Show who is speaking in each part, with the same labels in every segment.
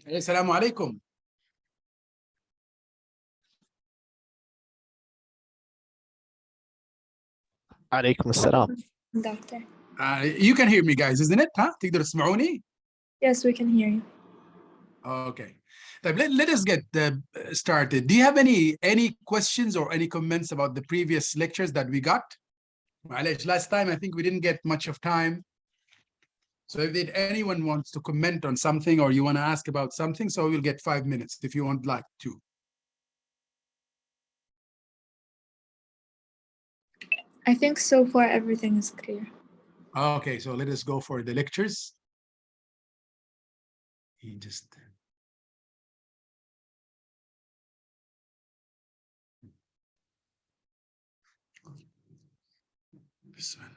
Speaker 1: السلام عليكم.
Speaker 2: عليكم السلام.
Speaker 3: Doctor.
Speaker 1: You can hear me guys, isn't it? ها؟ تقدروا تسمعوني؟
Speaker 3: Yes, we can hear you.
Speaker 1: Okay. طيب, let us get started. Do you have any questions or any comments about the previous lectures that we got? معلش, last time I think we didn't get much of time. So if anyone wants to comment on something or you want to ask about something, so we'll get 5 minutes if you want like to.
Speaker 3: I think so far everything is clear.
Speaker 1: Okay, so let us go for the lectures. You just this one.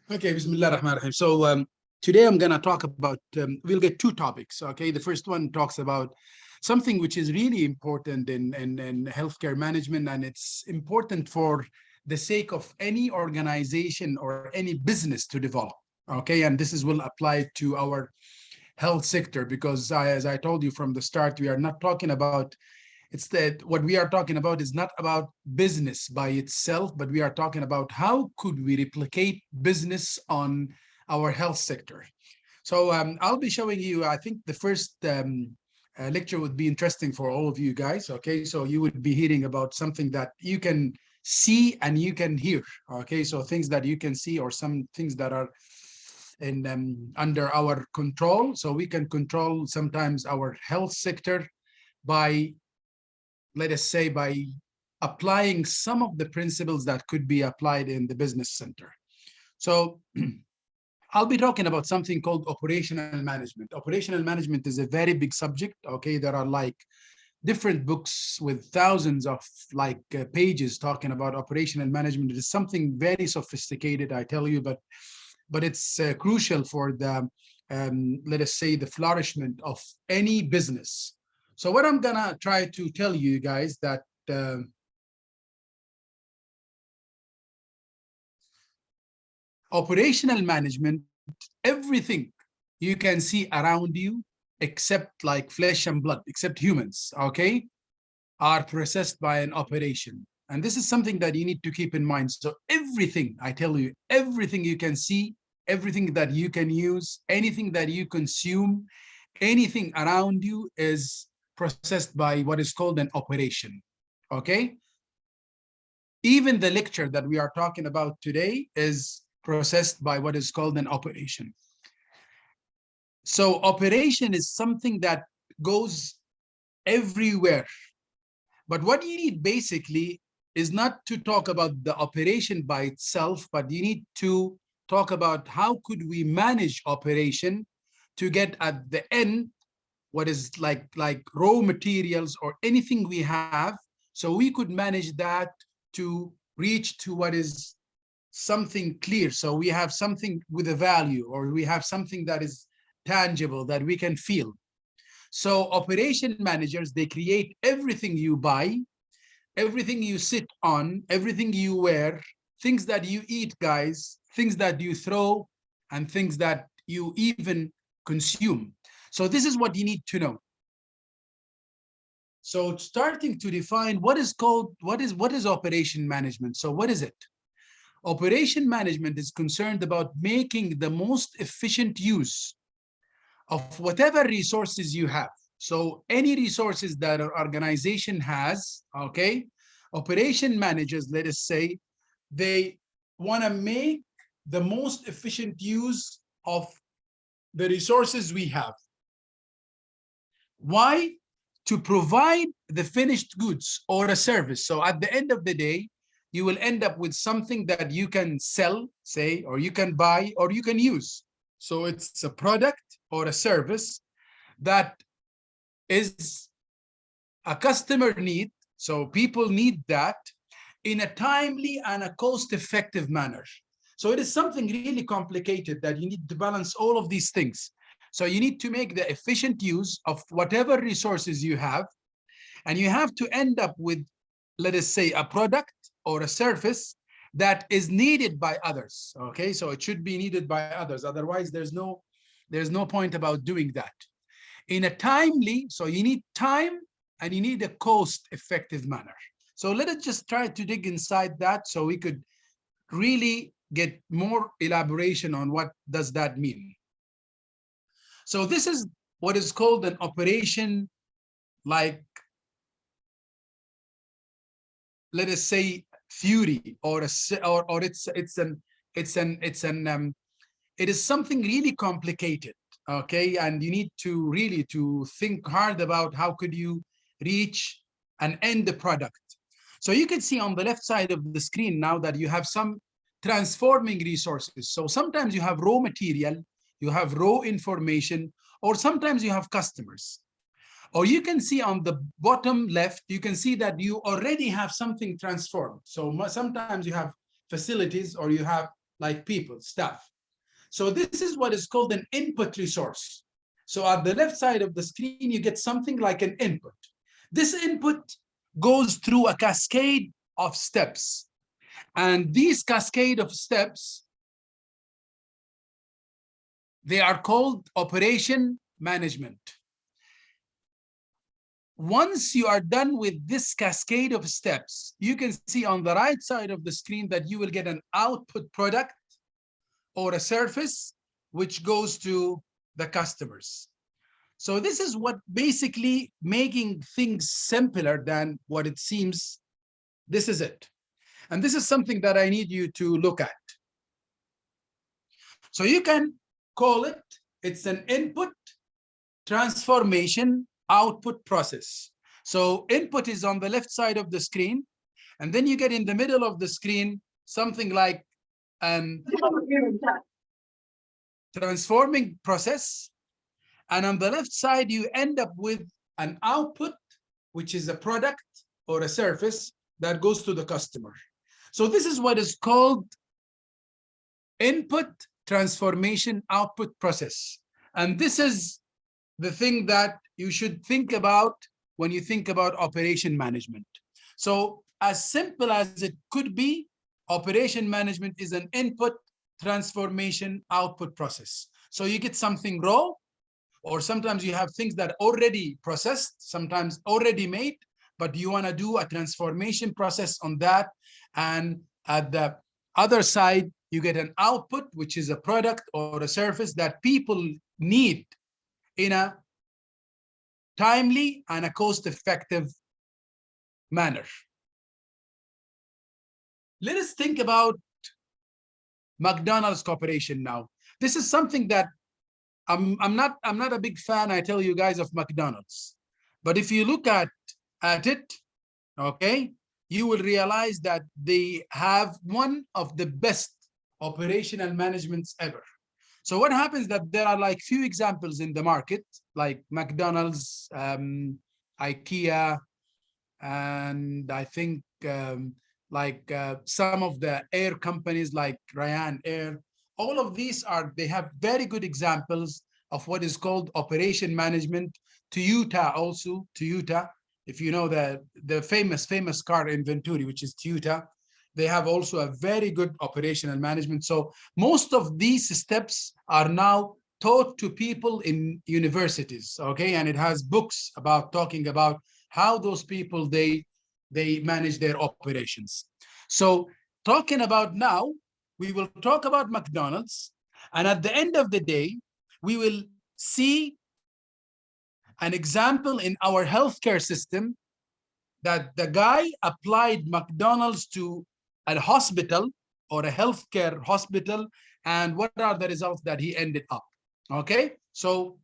Speaker 1: Okay, Bismillah ar-Rahman ar-Rahim. So today I'm going to talk about, we'll get two topics, okay? The first one talks about something which is really important in healthcare management, and it's important for the sake of any organization or any business to develop, okay? And this will apply to our health sector because as I told you from the start, we are not talking about it's that what we are talking about is not about business by itself, but we are talking about how could we replicate business on our health sector. So I'll be showing you, I think the first lecture would be interesting for all of you guys, okay? So you would be hearing about something that you can see and you can hear, okay? So things that you can see or some things that are in under our control. So we can control sometimes our health sector by, let us say, by applying some of the principles that could be applied in the business center. So I'll be talking about something called operational management. Operational management is a very big subject, okay? There are like different books with thousands of pages talking about operational management. It is something very sophisticated, I tell you, but it's crucial for the, let us say, the flourishment of any business. So what I'm gonna try to tell you guys that operational management, everything you can see around you, except like flesh and blood, except humans, okay, are processed by an operation. And this is something that you need to keep in mind. So everything, I tell you, everything you can see, everything that you can use, anything that you consume, anything around you is processed by what is called an operation, okay? Even the lecture that we are talking about today is processed by what is called an operation. So operation is something that goes everywhere. But what you need basically is not to talk about the operation by itself, but you need to talk about how could we manage operation to get at the end what is like raw materials or anything we have, so we could manage that to reach to what is something clear. So we have something with a value, or we have something that is tangible that we can feel. So operation managers, they create everything you buy, everything you sit on, everything you wear, things that you eat, guys, things that you throw, and things that you even consume. So this is what you need to know. So starting to define what is operation management. So what is it? Operation management is concerned about making the most efficient use of whatever resources you have. So any resources that an organization has, okay, operation managers, let us say, they want to make the most efficient use of the resources we have. Why? To provide the finished goods or a service. So at the end of the day, you will end up with something that you can sell, say, or you can buy, or you can use. So it's a product or a service that is a customer need. So people need that in a timely and a cost-effective manner. So it is something really complicated that you need to balance all of these things. So you need to make the efficient use of whatever resources you have, and you have to end up with, let us say, a product or a service that is needed by others. Okay, so it should be needed by others. Otherwise, there's no point about doing that. In a timely, so you need time and you need a cost-effective manner. So let us just try to dig inside that so we could really get more elaboration on what does that mean. So this is what is called an operation, like, let us say, theory, or it is something really complicated. Okay, and you need to really think hard about how could you reach and end the product. So you can see on the left side of the screen now that you have some transforming resources. So sometimes you have raw material, you have raw information, or sometimes you have customers. Or you can see on the bottom left, you can see that you already have something transformed. So sometimes you have facilities, or you have like people, staff. So this is what is called an input resource. So at the left side of the screen, you get something like an input. This input goes through a cascade of steps. And these cascade of steps, they are called operation management. Once you are done with this cascade of steps, you can see on the right side of the screen that you will get an output product or a service which goes to the customers. So this is what basically making things simpler than what it seems. This is it. And this is something that I need you to look at. So you can call it, it's an input, transformation, output process. So input is on the left side of the screen, and then you get in the middle of the screen something like transforming process, and on the left side you end up with an output, which is a product or a service that goes to the customer. So this is what is called input, transformation, output process. And this is the thing that you should think about when you think about operation management. So as simple as it could be, operation management is an input, transformation, output process. So you get something raw, or sometimes you have things that are already processed, sometimes already made, but you want to do a transformation process on that. And at the other side, you get an output, which is a product or a service that people need in a timely and a cost-effective manner. Let us think about McDonald's Corporation now. This is something that I'm not a big fan, I tell you guys, of McDonald's. But if you look at it, okay, you will realize that they have one of the best operational managements ever. So what happens that there are like few examples in the market, like McDonald's, IKEA, and I think some of the air companies like Ryanair. All of these they have very good examples of what is called operation management. Toyota also, Toyota, if you know the famous car in Venturi, which is Toyota, they have also a very good operational management. So most of these steps are now taught to people in universities, okay? And it has books about talking about how those people, they manage their operations. So talking about now, we will talk about McDonald's, and at the end of the day, we will see an example in our healthcare system that the guy applied McDonald's to a hospital or a healthcare hospital, and what are the results that he ended up. Okay, so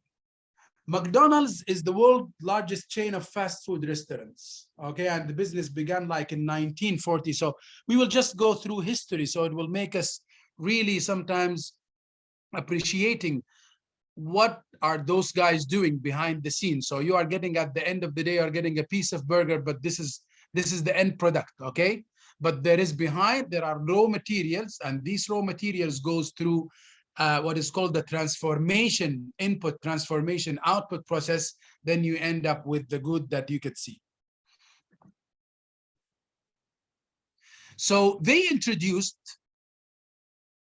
Speaker 1: McDonald's is the world's largest chain of fast food restaurants. Okay, and the business began like in 1940. So we will just go through history, so it will make us really sometimes appreciating what are those guys doing behind the scenes. So you are getting, at the end of the day, you are getting a piece of burger, but this is the end product. Okay, but there are raw materials, and these raw materials goes through what is called the transformation, input transformation output process, then you end up with the good that you could see. So they introduced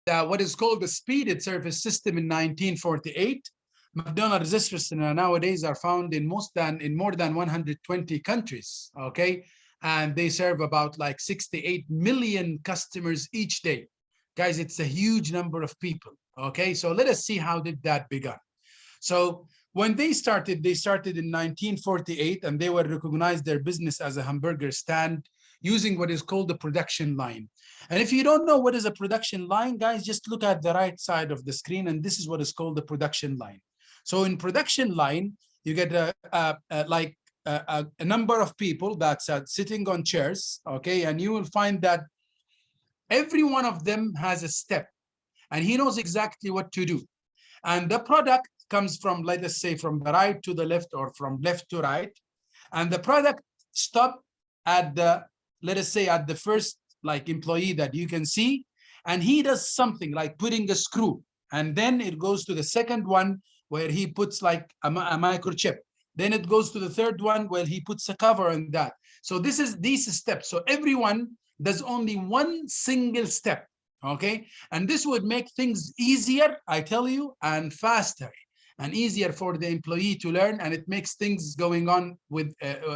Speaker 1: what is called the speeded service system in 1948. McDonald's restaurants nowadays are found in more than 120 countries, okay? And they serve about like 68 million customers each day. Guys, it's a huge number of people, okay? So let us see how did that begin. So when they started in 1948, and they were recognized their business as a hamburger stand using what is called the production line. And if you don't know what is a production line, guys, just look at the right side of the screen, and this is what is called the production line. So in production line, you get a number of people that's sitting on chairs, okay? And you will find that every one of them has a step, and he knows exactly what to do. And the product comes from, let us say, from the right to the left or from left to right. And the product stops at the, let us say, at the first like employee that you can see, and he does something like putting a screw, and then it goes to the second one where he puts like a microchip. Then it goes to the third one where he puts a cover on that. So this is these steps. So everyone does only one single step, okay? And this would make things easier, I tell you, and faster and easier for the employee to learn, and it makes things going on with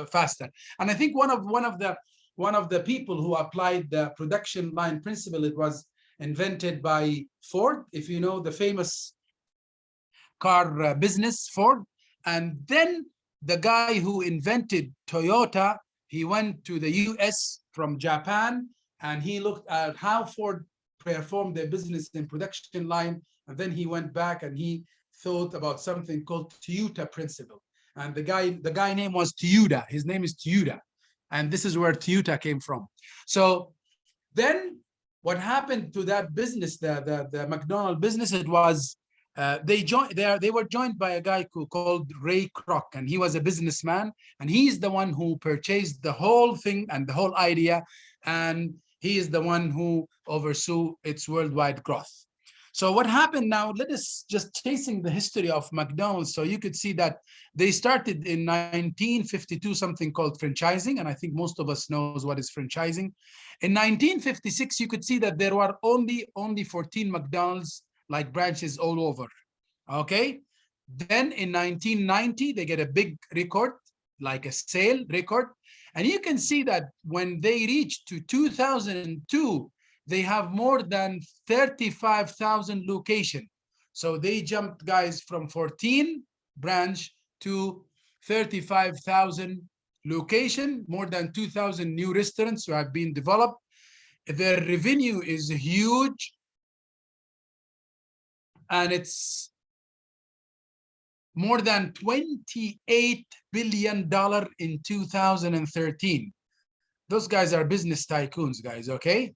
Speaker 1: faster. And I think one of the people who applied the production line principle, it was invented by Ford, if you know the famous car business, Ford. And then the guy who invented Toyota, he went to the US from Japan, and he looked at how Ford performed their business in production line. And then he went back and he thought about something called Toyota principle. And the guy name was Toyota. His name is Toyota. And this is where Toyota came from. So then what happened to that business, the McDonald's business, it was they were joined by a guy called Ray Kroc, and he was a businessman, and he's the one who purchased the whole thing and the whole idea, and he is the one who oversaw its worldwide growth. So what happened now, let us just chasing the history of McDonald's. So you could see that they started in 1952, something called franchising. And I think most of us knows what is franchising. In 1956, you could see that there were only 14 McDonald's like branches all over, okay? Then in 1990, they get a big record, like a sale record. And you can see that when they reached to 2002, they have more than 35,000 locations. So they jumped, guys, from 14 branch to 35,000 location, more than 2,000 new restaurants who have been developed. Their revenue is huge, and it's more than $28 billion in 2013. Those guys are business tycoons, guys, okay?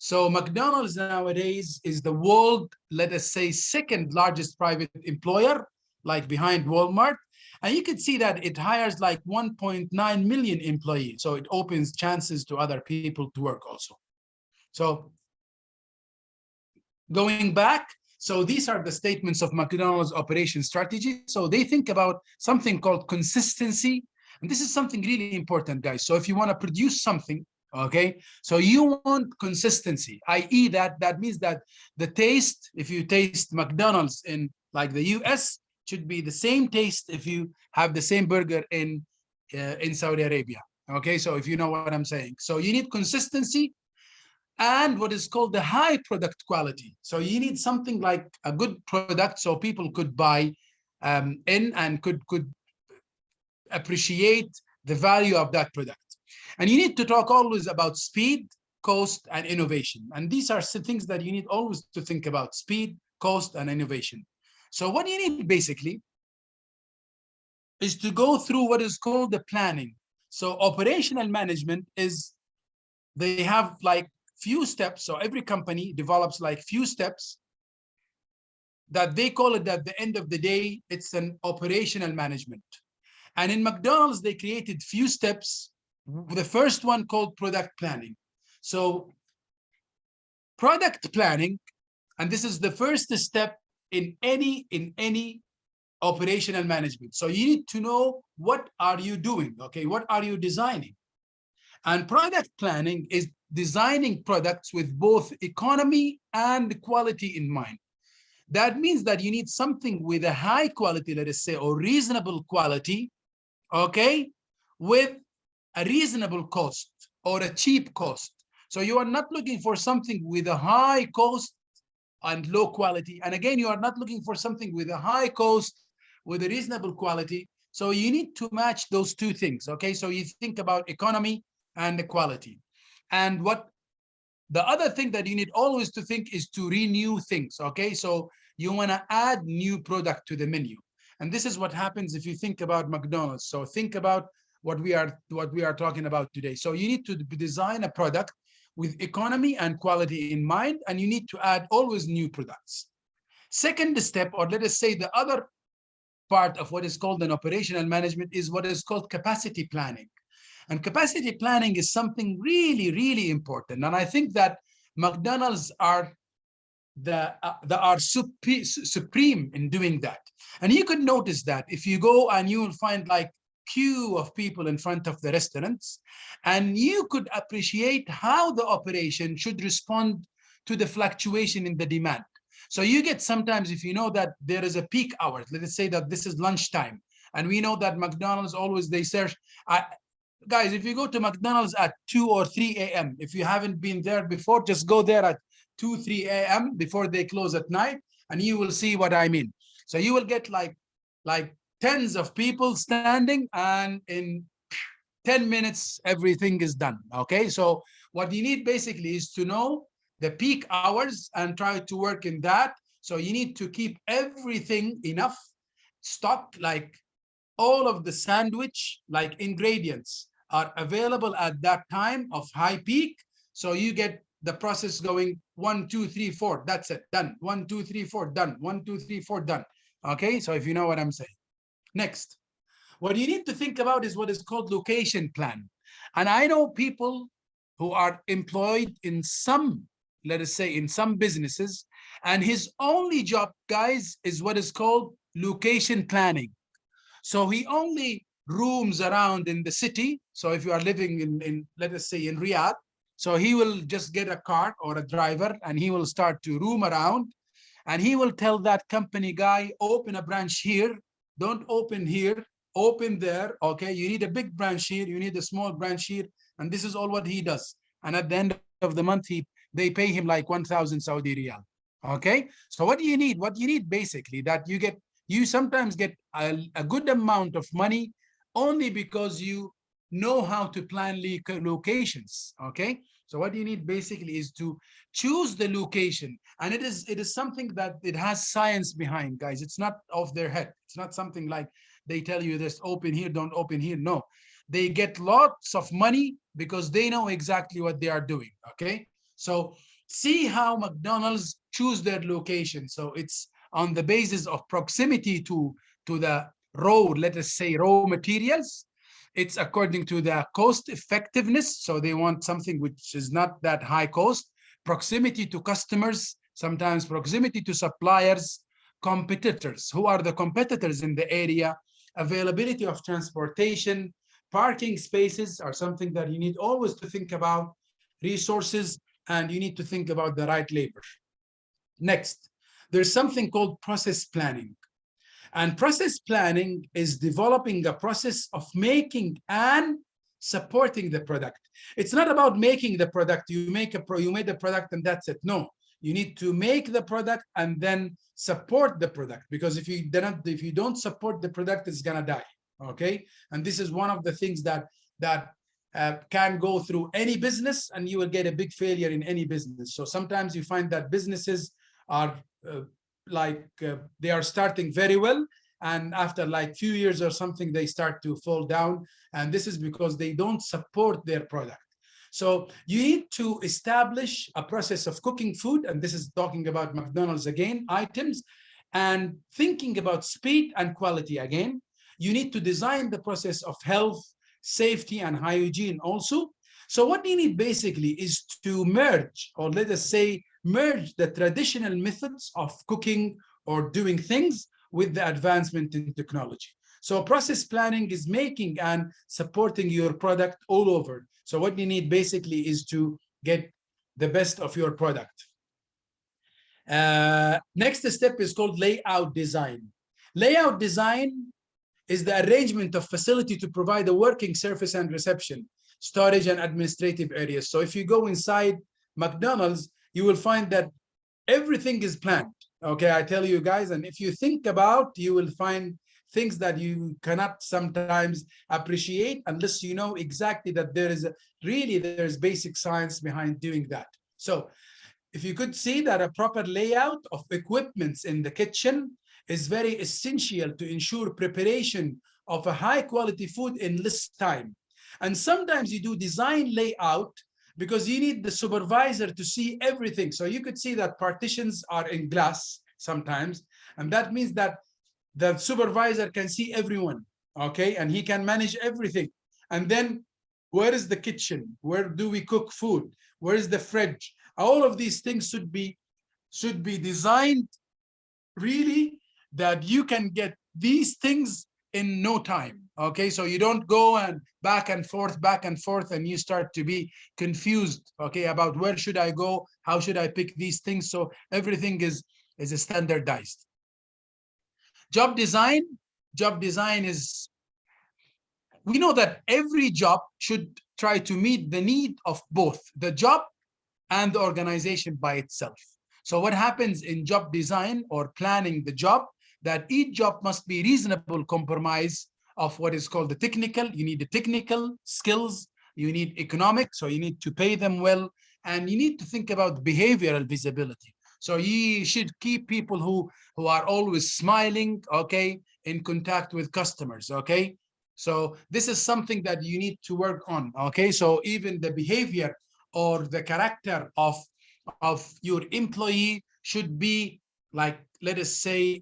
Speaker 1: So McDonald's nowadays is the world, let us say, second largest private employer, like behind Walmart. And you can see that it hires like 1.9 million employees. So it opens chances to other people to work also. So going back, so these are the statements of McDonald's operation strategy. So they think about something called consistency. And this is something really important, guys. So if you want to produce something, okay, so you want consistency, i.e. that means that the taste, if you taste McDonald's in like the US, should be the same taste if you have the same burger in Saudi Arabia. Okay, so if you know what I'm saying. So you need consistency and what is called the high product quality. So you need something like a good product so people could buy in and could appreciate the value of that product. And you need to talk always about speed, cost, and innovation. And these are things that you need always to think about: speed, cost, and innovation. So what you need basically is to go through what is called the planning. So operational management is, they have like few steps. So every company develops like few steps that they call it, at the end of the day, it's an operational management. And in McDonald's, they created few steps. The first one called product planning. So product planning And this is the first step in any operational management. So you need to know what are you doing, okay? What are you designing? And product planning is designing products with both economy and quality in mind. That means that you need something with a high quality, let us say, or reasonable quality, okay, with a reasonable cost or a cheap cost. So you are not looking for something with a high cost and low quality. And again, you are not looking for something with a high cost with a reasonable quality. So you need to match those two things, okay? So you think about economy and the quality. And what the other thing that you need always to think is to renew things, okay? So you want to add new product to the menu. And this is what happens if you think about McDonald's. So think about what we are talking about today. So you need to design a product with economy and quality in mind, and you need to add always new products. Second step, or let us say the other part of what is called an operational management, is what is called capacity planning. And capacity planning is something really, really important. And I think that McDonald's are supreme in doing that. And you could notice that if you go and you will find like queue of people in front of the restaurants, and you could appreciate how the operation should respond to the fluctuation in the demand. So you get sometimes, if you know that there is a peak hour, let us say that this is lunchtime, and we know that McDonald's always, they search, guys, if you go to McDonald's at 2 or 3 a.m., if you haven't been there before, just go there at 2, 3 a.m. before they close at night, and you will see what I mean. So you will get like tens of people standing, and in 10 minutes, everything is done, okay? So what you need basically is to know the peak hours and try to work in that. So you need to keep everything enough stock, like all of the sandwich, like ingredients are available at that time of high peak. So you get the process going 1, 2, 3, 4, that's it, done. 1, 2, 3, 4, done. 1, 2, 3, 4, done. Okay, so if you know what I'm saying. Next, what you need to think about is what is called location plan. And I know people who are employed in some, let us say, in some businesses, and his only job, guys, is what is called location planning. So he only roams around in the city. So if you are living in let us say, in Riyadh, so he will just get a car or a driver, and he will start to roam around, and he will tell that company guy, open a branch here, don't open here, open there, okay? You need a big branch here, you need a small branch here, and this is all what he does. And at the end of the month, they pay him like 1,000 Saudi riyal, okay? So what do you need? What you need basically, that you sometimes get a good amount of money only because you know how to plan locations, okay? So what you need basically is to choose the location, and it is something that it has science behind, guys. It's not off their head. It's not something like they tell you this, open here, don't open here. No, they get lots of money because they know exactly what they are doing, okay? So see how McDonald's choose their location. So it's on the basis of proximity to the raw, let us say, raw materials. It's according to the cost effectiveness. So they want something which is not that high cost, proximity to customers, sometimes proximity to suppliers, competitors. Who are the competitors in the area? Availability of transportation, parking spaces are something that you need always to think about, resources, and you need to think about the right labor. Next, there's something called process planning. And process planning is developing a process of making and supporting the product. It's not about making the product. You made the product and that's it. No, you need to make the product and then support the product, because if you don't support the product, it's gonna die. Okay, and this is one of the things that can go through any business, and you will get a big failure in any business. So sometimes you find that businesses are they are starting very well, and after like few years or something, they start to fall down, and this is because they don't support their product. So you need to establish a process of cooking food, and this is talking about McDonald's again, items, and thinking about speed and quality again. You need to design the process of health, safety, and hygiene also. So what you need basically is to merge, or let us say, merge the traditional methods of cooking or doing things with the advancement in technology. So process planning is making and supporting your product all over. So what you need basically is to get the best of your product. Next step is called layout design. Layout design is the arrangement of facility to provide a working surface and reception, storage and administrative areas. So if you go inside McDonald's, you will find that everything is planned. Okay, I tell you guys, and if you think about, you will find things that you cannot sometimes appreciate unless you know exactly that there's basic science behind doing that. So if you could see that a proper layout of equipments in the kitchen is very essential to ensure preparation of a high quality food in less time. And sometimes you do design layout because you need the supervisor to see everything. So you could see that partitions are in glass sometimes, and that means that the supervisor can see everyone, okay? And he can manage everything. And then where is the kitchen? Where do we cook food? Where is the fridge? All of these things should be designed really that you can get these things in no time. Okay, so you don't go and back and forth, and you start to be confused, okay, about where should I go, how should I pick these things. So everything is standardized. Job design is, we know that every job should try to meet the need of both the job and the organization by itself. So what happens in job design or planning the job, that each job must be reasonable compromise of what is called the technical. You need the technical skills, you need economic, so you need to pay them well, and you need to think about behavioral visibility. So you should keep people who are always smiling, okay, in contact with customers, okay? So this is something that you need to work on, okay? So even the behavior or the character of your employee should be like, let us say,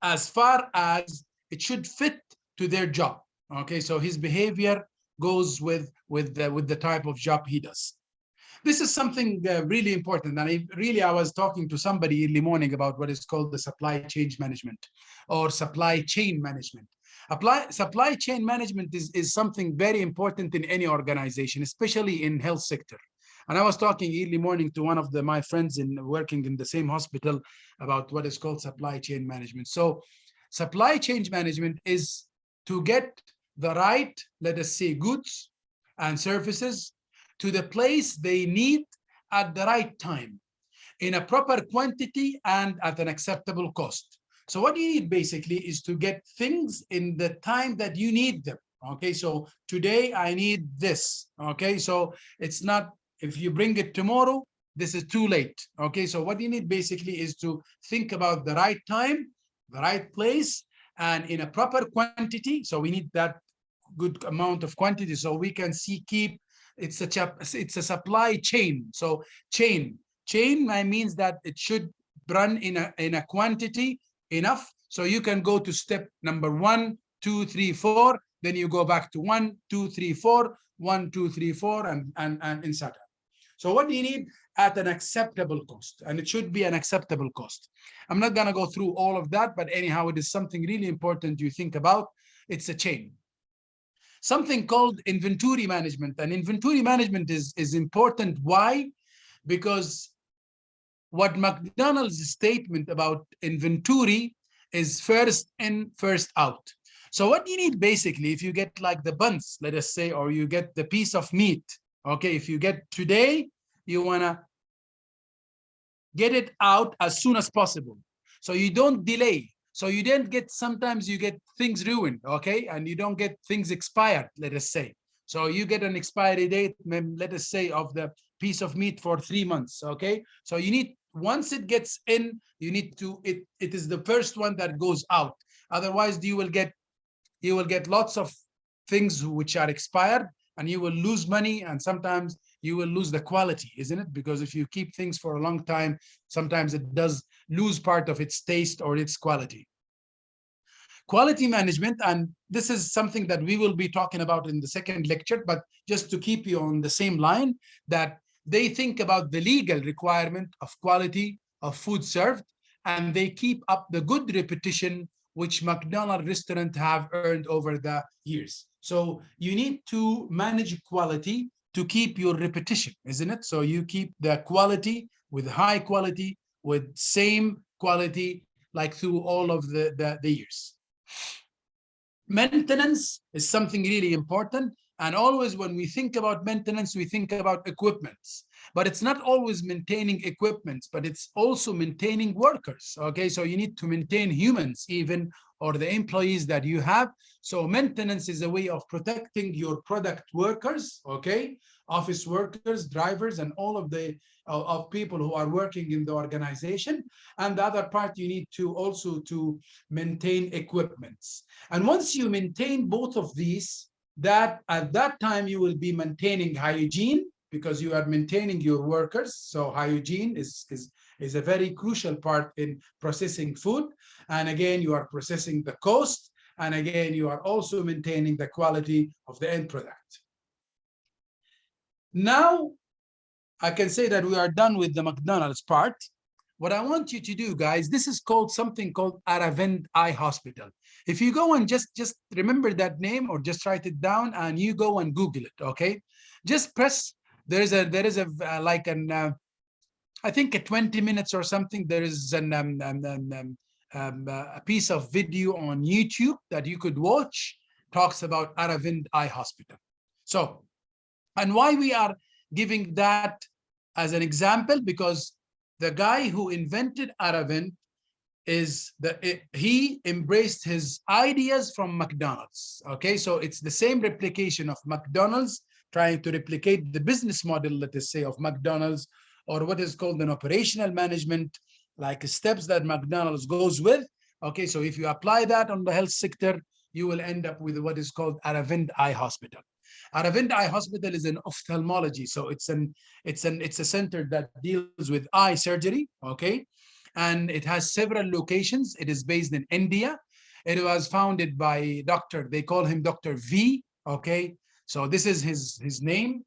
Speaker 1: as far as it should fit to their job. Okay, so his behavior goes with the type of job he does. This is something really important. And I was talking to somebody early morning about what is called the supply chain management or supply chain management. Supply chain management is something very important in any organization, especially in health sector. And I was talking early morning to one of my friends working in the same hospital about what is called supply chain management. So supply chain management is to get the right, let us say, goods and services to the place they need at the right time, in a proper quantity and at an acceptable cost. So what you need basically is to get things in the time that you need them. Okay, so today I need this. Okay, so it's not, if you bring it tomorrow, this is too late. Okay, so what you need basically is to think about the right time, the right place, and in a proper quantity. So we need that good amount of quantity so we can keep, it's a supply chain. So chain means that it should run in a quantity enough so you can go to step number 1, 2, 3, 4, then you go back to 1, 2, 3, 4, 1, 2, 3, 4, and etc. So what do you need? At an acceptable cost, and it should be an acceptable cost. I'm not going to go through all of that, but anyhow, it is something really important you think about. It's a chain. Something called inventory management, and inventory management is important. Why? Because what McDonald's statement about inventory is first in, first out. So what you need basically, if you get like the buns, let us say, or you get the piece of meat, okay, if you get today, you want to get it out as soon as possible. So you don't delay. So you don't get, sometimes you get things ruined, okay? And you don't get things expired, let us say. So you get an expiry date, let us say, of the piece of meat for 3 months, okay? So you need, once it gets in, you need to, it is the first one that goes out. Otherwise, you will get lots of things which are expired, and you will lose money, and sometimes you will lose the quality, isn't it? Because if you keep things for a long time, sometimes it does lose part of its taste or its quality. Quality management, and this is something that we will be talking about in the second lecture, but just to keep you on the same line, that they think about the legal requirement of quality of food served, and they keep up the good repetition which McDonald's restaurant have earned over the years. So you need to manage quality to keep your repetition, isn't it? So you keep the quality with high quality, with same quality, like through all of the years. Maintenance is something really important. And always when we think about maintenance, we think about equipments. But it's not always maintaining equipments, but it's also maintaining workers. Okay, so you need to maintain humans even, or the employees that you have. So maintenance is a way of protecting your product workers, okay, office workers, drivers, and all of the of people who are working in the organization. And the other part, you need to also to maintain equipments. And once you maintain both of these, that at that time you will be maintaining hygiene, because you are maintaining your workers. So hygiene is a very crucial part in processing food. And again, you are processing the cost. And again, you are also maintaining the quality of the end product. Now, I can say that we are done with the McDonald's part. What I want you to do, guys, this is called something called Aravind Eye Hospital. If you go and just remember that name, or just write it down and you go and Google it, okay? Just press, there is a like an, I think a 20 minutes or something, there is a piece of video on YouTube that you could watch, talks about Aravind Eye Hospital. So, and why we are giving that as an example, because the guy who invented Aravind he embraced his ideas from McDonald's. Okay, so it's the same replication of McDonald's, trying to replicate the business model, let us say, of McDonald's, or what is called an operational management, like steps that McDonald's goes with. Okay, so if you apply that on the health sector, you will end up with what is called Aravind Eye Hospital. Aravind Eye Hospital is an ophthalmology, so it's a center that deals with eye surgery. Okay, and it has several locations. It is based in India. It was founded by they call him Dr. V. Okay, so this is his name,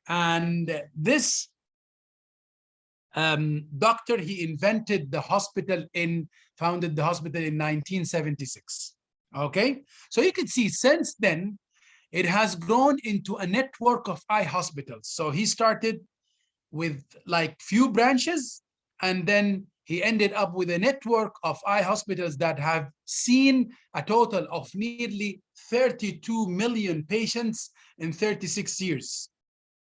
Speaker 1: and this doctor, he invented the hospital founded the hospital in 1976. Okay, so you can see since then it has grown into a network of eye hospitals. So he started with like few branches, and then he ended up with a network of eye hospitals that have seen a total of nearly 32 million patients in 36 years.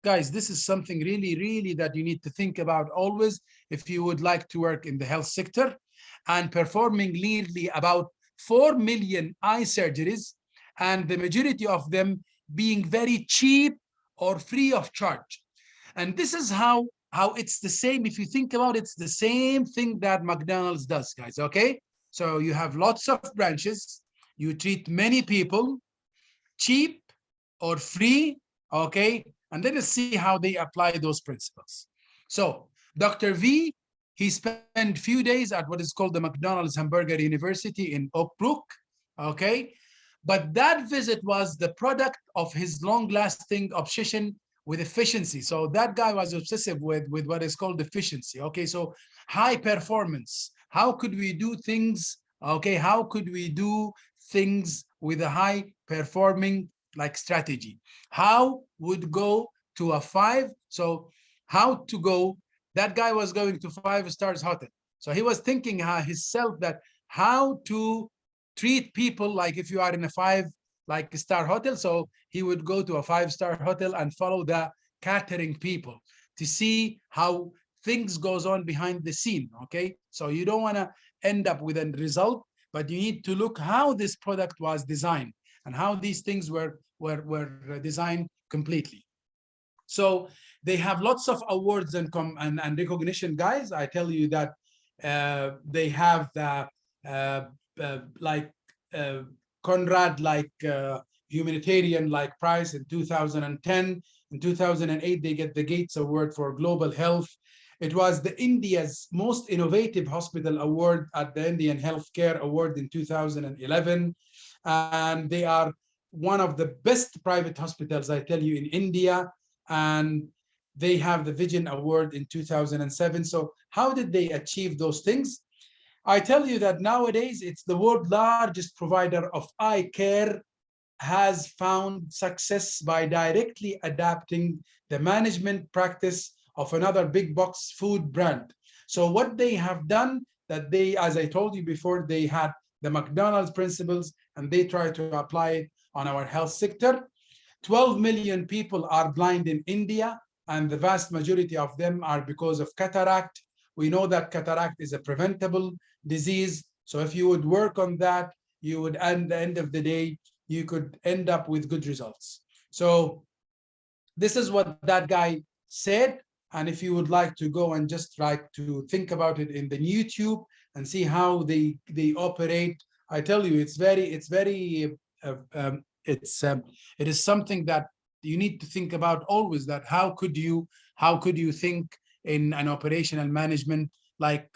Speaker 1: Guys, this is something really, really that you need to think about always if you would like to work in the health sector, and performing nearly about 4 million eye surgeries, and the majority of them being very cheap or free of charge. And this is how it's the same. If you think about it, it's the same thing that McDonald's does, guys. Okay, so you have lots of branches, you treat many people, cheap or free. Okay, and let us see how they apply those principles. So Dr. V, he spent few days at what is called the McDonald's Hamburger University in Oak Brook. Okay, but that visit was the product of his long-lasting obsession with efficiency. So that guy was obsessive with what is called efficiency. Okay, so high performance. How could we do things? Okay, how could we do things with a high performing like strategy? How would go to a 5? So how to go? That guy was going to 5 stars hotel. So he was thinking himself that how to treat people, like if you are in a 5-star hotel. So he would go to a 5-star hotel and follow the catering people to see how things goes on behind the scene. Okay, so you don't want to end up with a result, but you need to look how this product was designed and how these things were designed completely. So they have lots of awards and recognition, guys. I tell you that they have the Conrad humanitarian prize in 2010. In 2008, they get the Gates Award for Global Health. It was the India's most innovative hospital award at the Indian Healthcare Award in 2011. And they are one of the best private hospitals, I tell you, in India. And they have the Vision Award in 2007. So how did they achieve those things? I tell you that nowadays it's the world's largest provider of eye care, has found success by directly adapting the management practice of another big box food brand. So what they have done, that they, as I told you before, they had the McDonald's principles and they try to apply it on our health sector. 12 million people are blind in India, and the vast majority of them are because of cataract. We know that cataract is a preventable disease. So if you would work on that, you would, at the end of the day, you could end up with good results. So this is what that guy said. And if you would like to go and just like to think about it in the YouTube and see how they operate, I tell you, it is something that you need to think about always, that how could you think in an operational management like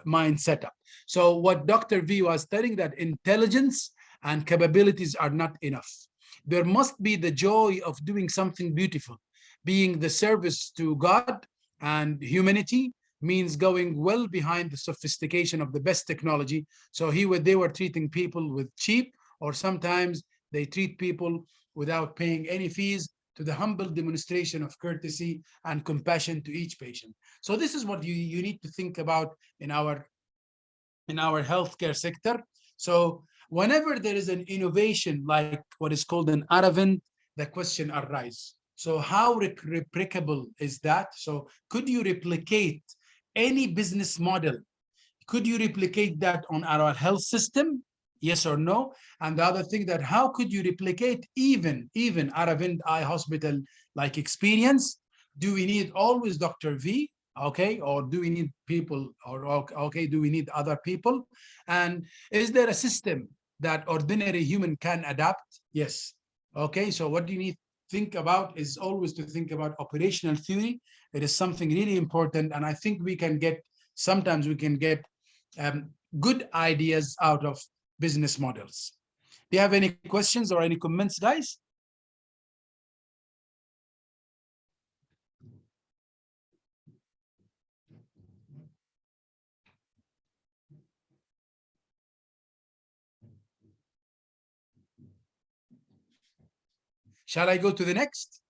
Speaker 1: mind setup. So what Dr. V was telling, that intelligence and capabilities are not enough. There must be the joy of doing something beautiful. Being the service to God and humanity means going well behind the sophistication of the best technology. So they were treating people with cheap, or sometimes they treat people without paying any fees, to the humble demonstration of courtesy and compassion to each patient. So this is what you need to think about in our healthcare sector. So whenever there is an innovation like what is called an Aravind, the question arises. So how replicable is that? So could you replicate any business model? Could you replicate that on our health system? Yes or no? And the other thing, that how could you replicate even Aravind Eye Hospital like experience? Do we need always Dr. V? Okay, or do we need people, or okay, do we need other people? And is there a system that ordinary human can adapt? Yes. Okay, so what do you need to think about is always to think about operational theory. It is something really important, and I think sometimes we can get good ideas out of business models. Do you have any questions or any comments, guys? Shall I go to the next?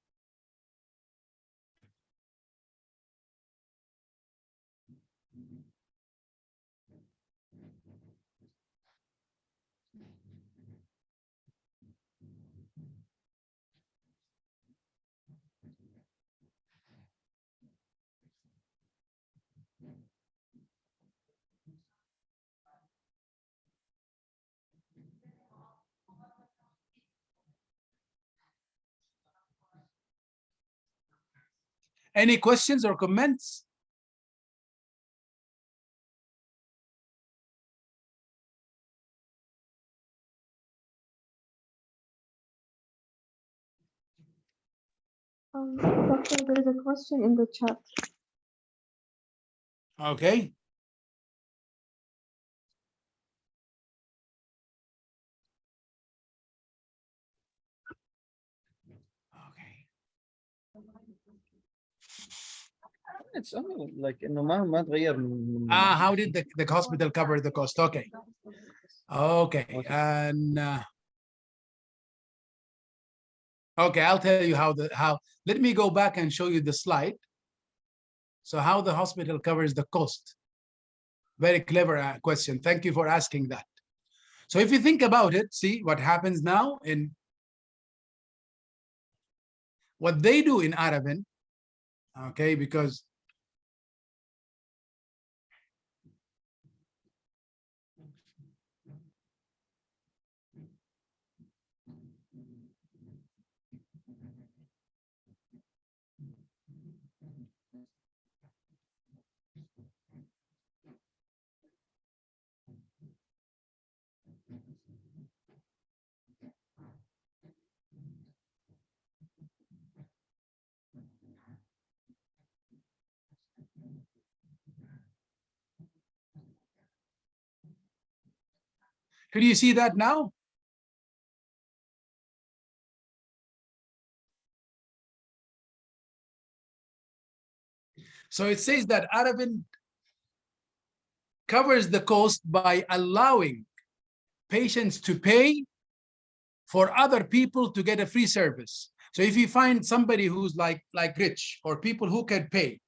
Speaker 1: Any questions or comments?
Speaker 4: Doctor, there is a question in the chat.
Speaker 1: Okay.
Speaker 2: It's only like انه ما تغير
Speaker 1: How did the hospital cover the cost? Okay. Okay. And okay, I'll tell you how. Let me go back and show you the slide. So how the hospital covers the cost. Very clever question. Thank you for asking that. So if you think about it, see what happens now in what they do in Aravind, okay, because Could you see that now? So it says that Aravind covers the cost by allowing patients to pay for other people to get a free service. So if you find somebody who's like rich, or people who can pay,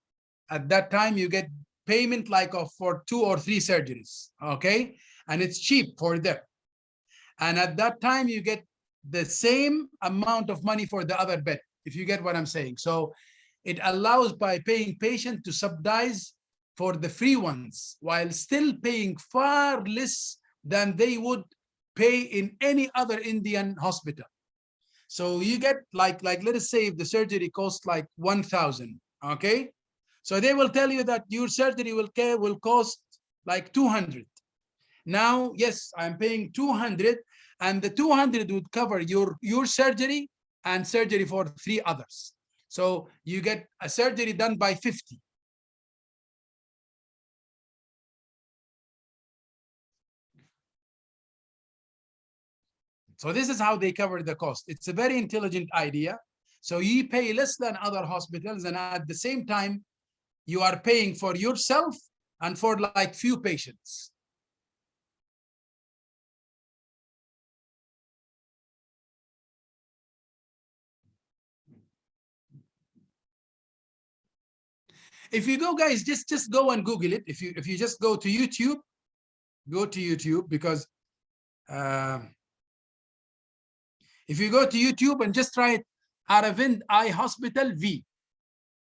Speaker 1: at that time you get payment like for 2 or 3 surgeries, okay? And it's cheap for them. And at that time you get the same amount of money for the other bed, if you get what I'm saying. So it allows, by paying patient, to subsidize for the free ones while still paying far less than they would pay in any other Indian hospital. So you get like let us say if the surgery costs like 1,000, okay? So they will tell you that your surgery will cost like 200. Now, yes, I'm paying 200, and the 200 would cover your surgery and surgery for 3 others. So you get a surgery done by 50. So this is how they cover the cost. It's a very intelligent idea. So you pay less than other hospitals, and at the same time, you are paying for yourself and for like few patients. If you go, guys, just go and Google it. If you just go to YouTube, because if you go to YouTube and just write Aravind Eye Hospital V,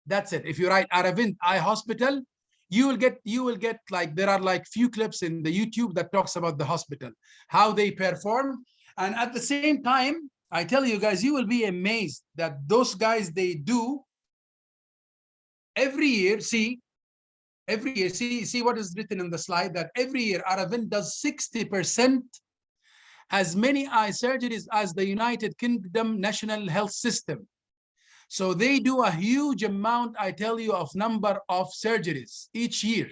Speaker 1: that's it. If you write Aravind Eye Hospital, you will get like, there are like few clips in the YouTube that talks about the hospital, how they perform. And at the same time, I tell you guys, you will be amazed that those guys, they do every year. See what is written in the slide, that every year Aravind does 60% as many eye surgeries as the United Kingdom National Health System. So they do a huge amount, I tell you, of number of surgeries each year.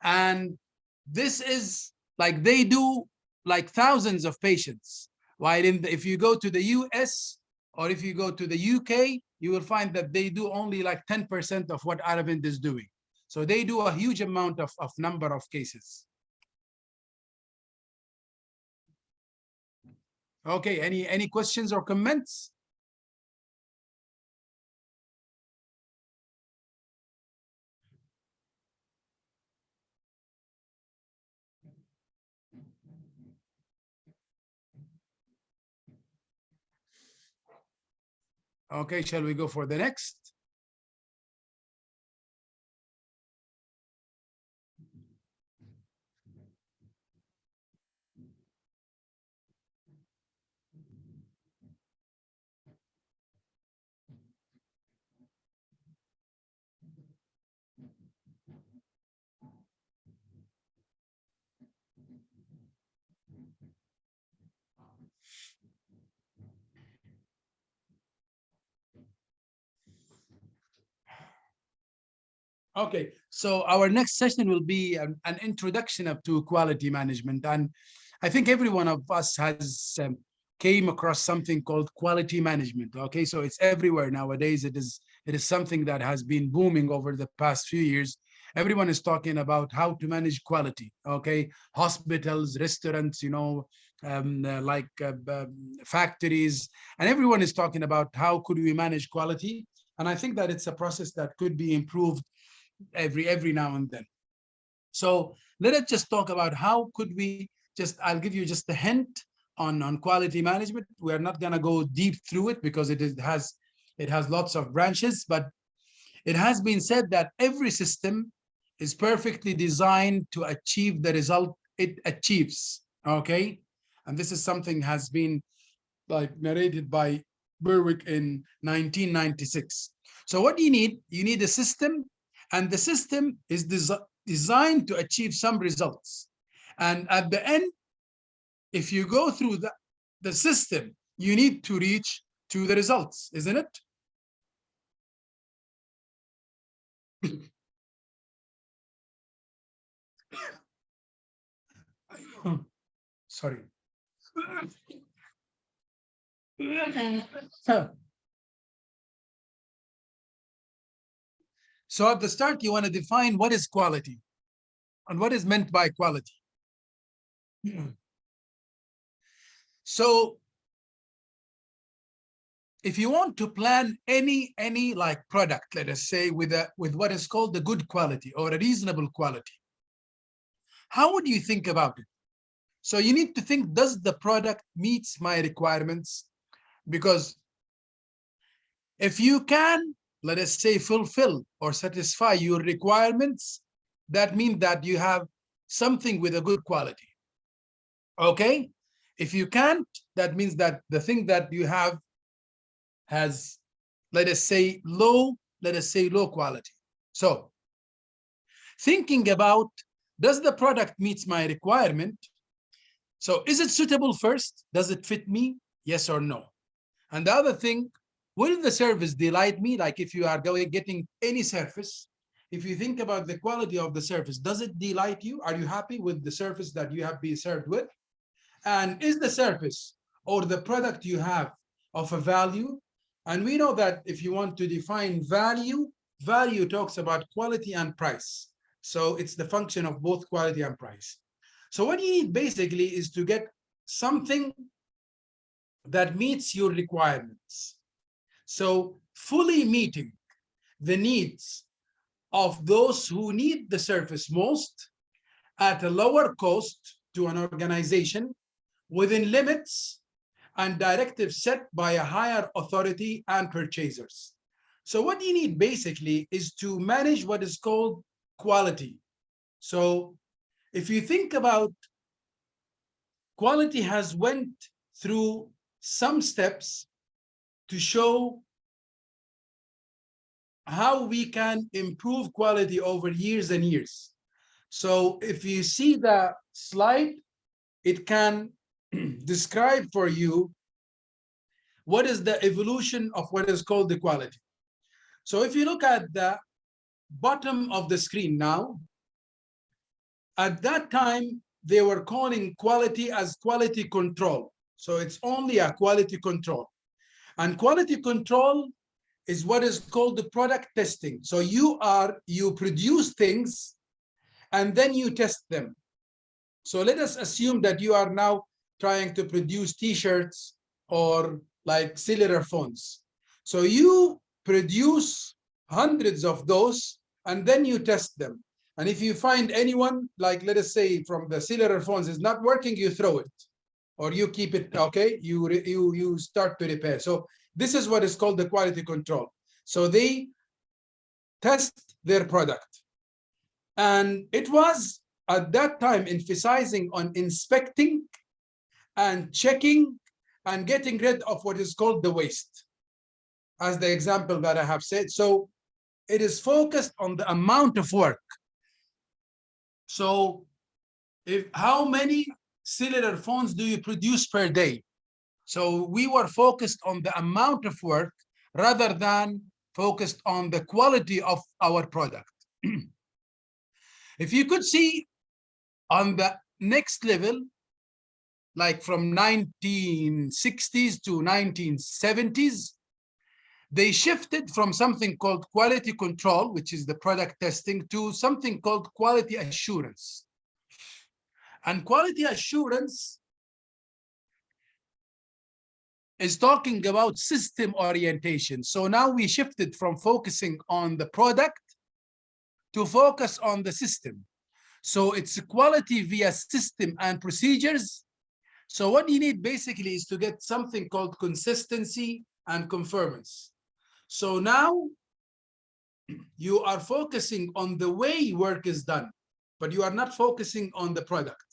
Speaker 1: And this is like, they do like thousands of patients. While if you go to the US or if you go to the UK, you will find that they do only like 10% of what Aravind is doing. So they do a huge amount of number of cases. Okay, any questions or comments? Okay, shall we go for the next? Okay, so our next session will be an introduction to quality management. And I think every one of us has came across something called quality management. Okay, so it's everywhere nowadays. It is something that has been booming over the past few years. Everyone is talking about how to manage quality. Okay, hospitals, restaurants, factories, and everyone is talking about how could we manage quality. And I think that it's a process that could be improved every now and then. So let us just talk about how could we I'll give you just a hint on quality management. We're not going to go deep through it because it has lots of branches, but it has been said that every system is perfectly designed to achieve the result it achieves. Okay, and this is something has been like narrated by Berwick in 1996. So what do you need? You need a system, and the system is designed to achieve some results. And at the end, if you go through the system, you need to reach to the results, isn't it? Sorry. So at the start, you want to define what is quality and what is meant by quality. So if you want to plan any like product, let us say with what is called the good quality or a reasonable quality, how would you think about it? So you need to think, does the product meets my requirements? Because if you can, let us say, fulfill or satisfy your requirements, that means that you have something with a good quality. Okay? If you can't, that means that the thing that you have has, let us say, low quality. So thinking about, does the product meets my requirement? So is it suitable first? Does it fit me? Yes or no? And the other thing, will the service delight me? Like if you are getting any service, if you think about the quality of the service, does it delight you? Are you happy with the service that you have been served with? And is the service or the product you have of a value? And we know that if you want to define value, value talks about quality and price. So it's the function of both quality and price. So what you need basically is to get something that meets your requirements. So fully meeting the needs of those who need the service most at a lower cost to an organization within limits and directives set by a higher authority and purchasers. So what you need basically is to manage what is called quality. So if you think about, quality has went through some steps to show how we can improve quality over years and years. So if you see the slide, it can describe for you what is the evolution of what is called the quality. So if you look at the bottom of the screen now, at that time, they were calling quality as quality control. So it's only a quality control. And quality control is what is called the product testing. So you produce things and then you test them. So let us assume that you are now trying to produce t-shirts or like cellular phones. So you produce hundreds of those and then you test them. And if you find anyone, like let us say from the cellular phones is not working, you throw it or you keep it, okay? You start to repair. So this is what is called the quality control. So they test their product. And it was at that time emphasizing on inspecting and checking and getting rid of what is called the waste, as the example that I have said. So it is focused on the amount of work. So how many cellular phones do you produce per day? So we were focused on the amount of work rather than focused on the quality of our product. If you could see on the next level, like from 1960s to 1970s, they shifted from something called quality control, which is the product testing, to something called quality assurance. And quality assurance is talking about system orientation. So now we shifted from focusing on the product to focus on the system. So it's quality via system and procedures. So what you need basically is to get something called consistency and conformance. So now you are focusing on the way work is done, but you are not focusing on the product.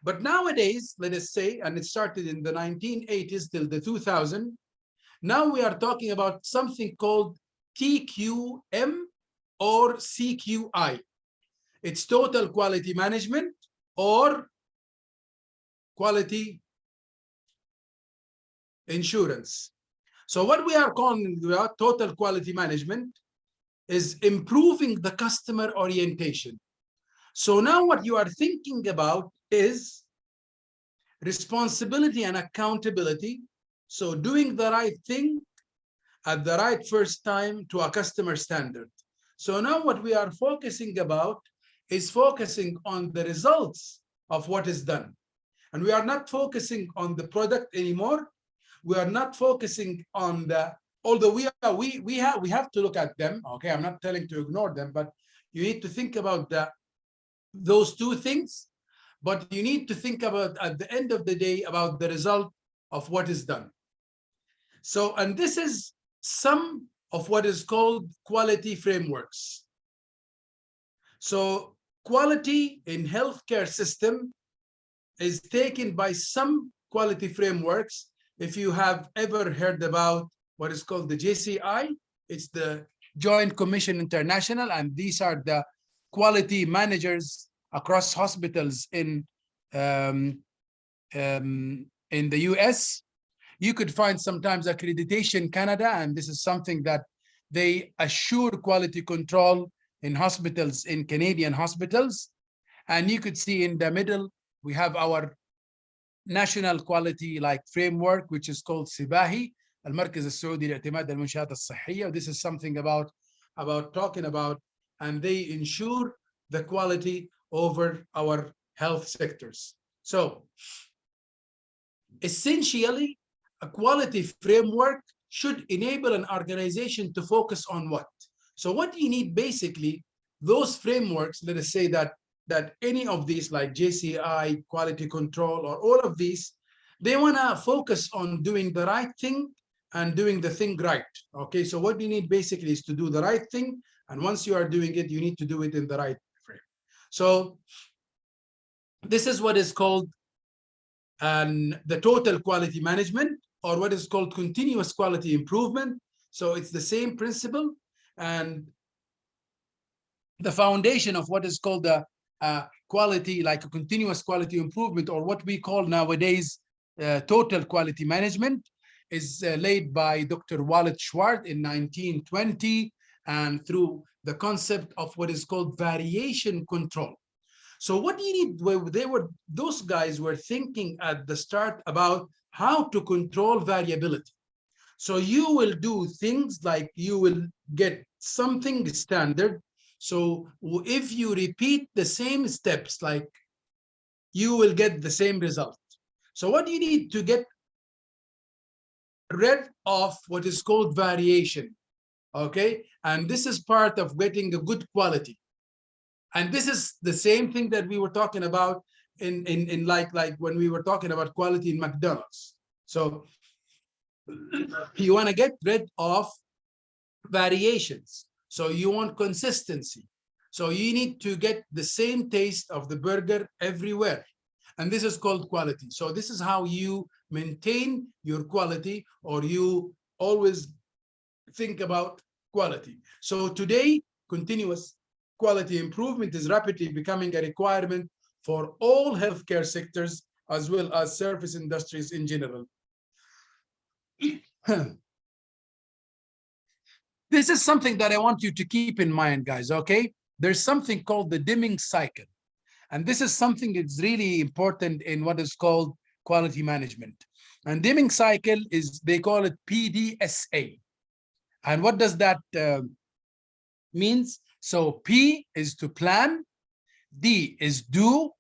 Speaker 1: But nowadays, let us say, and it started in the 1980s till the 2000, now we are talking about something called TQM or CQI. It's total quality management or quality insurance. So what we are calling total quality management is improving the customer orientation. So now what you are thinking about is responsibility and accountability. So doing the right thing at the right first time to a customer standard. So now what we are focusing about is focusing on the results of what is done. And we are not focusing on the product anymore. We are not focusing on the, although we have to look at them. Okay, I'm not telling to ignore them, but you need to think about those two things. But you need to think about, at the end of the day, about the result of what is done. So, and this is some of what is called quality frameworks. So quality in healthcare system is taken by some quality frameworks. If you have ever heard about what is called the JCI, it's the Joint Commission International, and these are the quality managers across hospitals in the US. You could find sometimes Accreditation Canada, and this is something that they assure quality control in hospitals, in Canadian hospitals. And you could see in the middle, we have our national quality framework, which is called SIBAHI, المركز السعودي لاعتماد المنشآت الصحية. This is something about talking about, and they ensure the quality over our health sectors. So essentially, a quality framework should enable an organization to focus on what? So what you need basically, those frameworks, let us say that any of these like JCI, quality control, or all of these, they want to focus on doing the right thing and doing the thing right. Okay, so what you need basically is to do the right thing. And once you are doing it, you need to do it in the right frame. So this is what is called the total quality management, or what is called continuous quality improvement. So it's the same principle, and the foundation of what is called the quality, like a continuous quality improvement, or what we call nowadays total quality management, is laid by Dr. Walid Schwartz in 1920, and through the concept of what is called variation control. So what do you need? Those guys were thinking at the start about how to control variability. So you will do things like you will get something standard. So if you repeat the same steps, like you will get the same result. So what do you need to get rid of what is called variation? Okay, and this is part of getting a good quality. And this is the same thing that we were talking about in like when we were talking about quality in McDonald's. So you want to get rid of variations. So you want consistency. So you need to get the same taste of the burger everywhere. And this is called quality. So this is how you maintain your quality, or you always think about quality. So today, continuous quality improvement is rapidly becoming a requirement for all healthcare sectors, as well as service industries in general. This is something that I want you to keep in mind, guys, okay? There's something called the Deming cycle. And this is something that's really important in what is called quality management. And Deming cycle is, they call it PDSA. And what does that means? So P is to plan, D is do,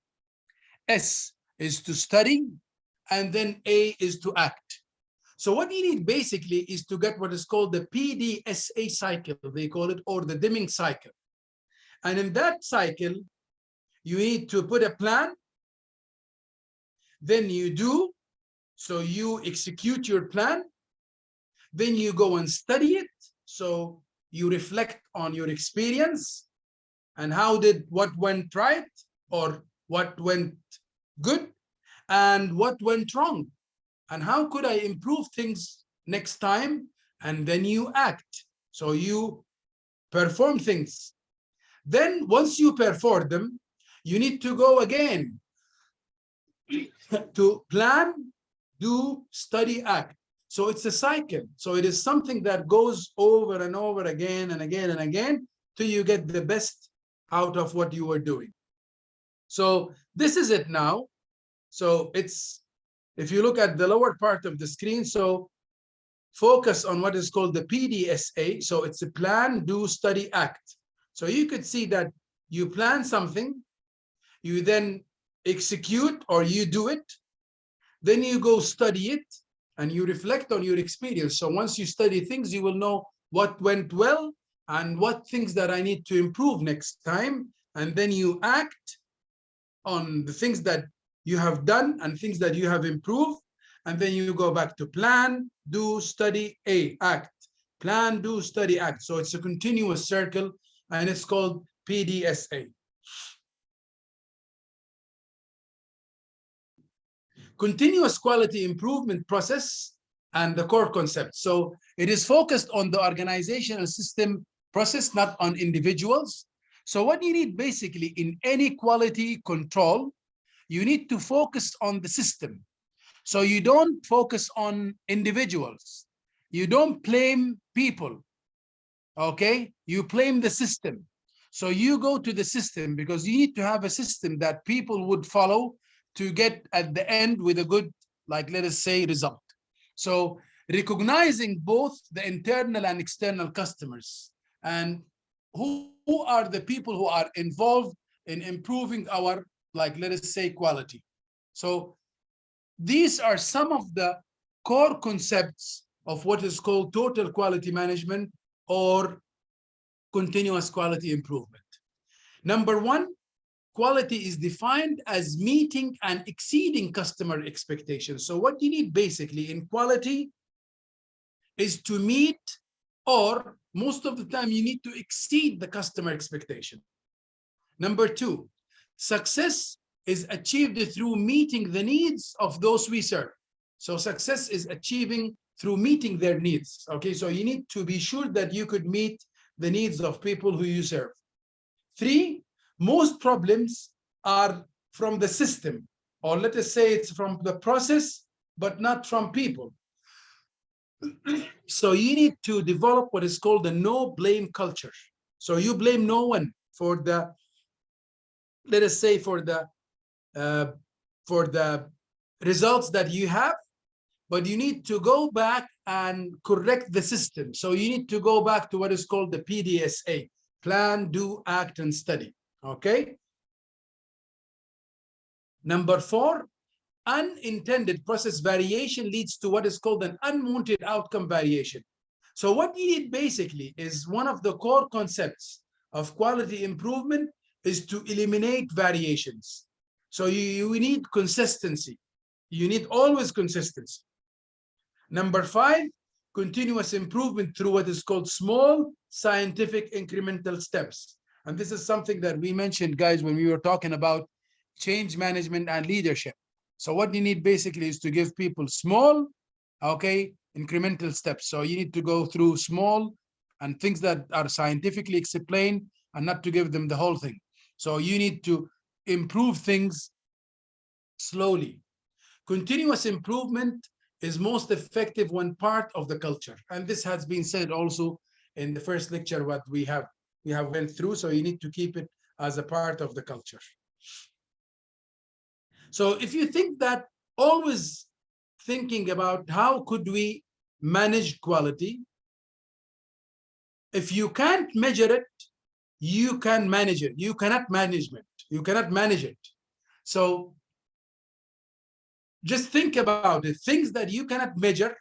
Speaker 1: S is to study, and then A is to act. So what you need basically is to get what is called the PDSA cycle, they call it, or the Deming cycle. And in that cycle, you need to put a plan, then you do, so you execute your plan, then you go and study it, so you reflect on your experience and what went right, or what went good, and what went wrong, and how could I improve things next time, and then you act. So you perform things. Then once you perform them, you need to go again to plan, do, study, act. So it's a cycle. So it is something that goes over and over again and again and again till you get the best out of what you were doing. So this is it now. So it's, if you look at the lower part of the screen, so focus on what is called the PDSA. So it's a plan, do, study, act. So you could see that you plan something, you then execute or you do it, then you go study it and you reflect on your experience. So once you study things, you will know what went well and what things that I need to improve next time. And then you act on the things that you have done and things that you have improved. And then you go back to plan, do, study, act. Plan, do, study, act. So it's a continuous circle and it's called PDSA. Continuous quality improvement process and the core concept. So it is focused on the organizational system process, not on individuals. So what you need basically in any quality control, you need to focus on the system. So you don't focus on individuals. You don't blame people, okay? You blame the system. So you go to the system because you need to have a system that people would follow to get at the end with a good, like, let us say, result. So recognizing both the internal and external customers and who are the people who are involved in improving our, like, let us say, quality. So these are some of the core concepts of what is called total quality management or continuous quality improvement. Number one, quality is defined as meeting and exceeding customer expectations. So what you need basically in quality is to meet, or most of the time you need to exceed the customer expectation. Number two, success is achieved through meeting the needs of those we serve. So success is achieving through meeting their needs. Okay, so you need to be sure that you could meet the needs of people who you serve. Three, most problems are from the system, or let us say it's from the process, but not from people. So you need to develop what is called the no blame culture. So you blame no one for the, let us say, for the results that you have, but you need to go back and correct the system. So you need to go back to what is called the PDSA, plan, do, act, and study. Okay. Number four, unintended process variation leads to what is called an unwanted outcome variation. So what you need basically is one of the core concepts of quality improvement is to eliminate variations. So you need consistency. You need always consistency. Number five, continuous improvement through what is called small scientific incremental steps. And this is something that we mentioned, guys, when we were talking about change management and leadership. So what you need basically is to give people small, okay, incremental steps. So you need to go through small and things that are scientifically explained and not to give them the whole thing. So you need to improve things slowly. Continuous improvement is most effective when part of the culture. And this has been said also in the first lecture, what we have went through. So you need to keep it as a part of the culture. So if you think that, always thinking about how could we manage quality, if you can't measure it, you can manage it. You cannot manage it. You cannot manage it. So just think about it. Things that you cannot measure,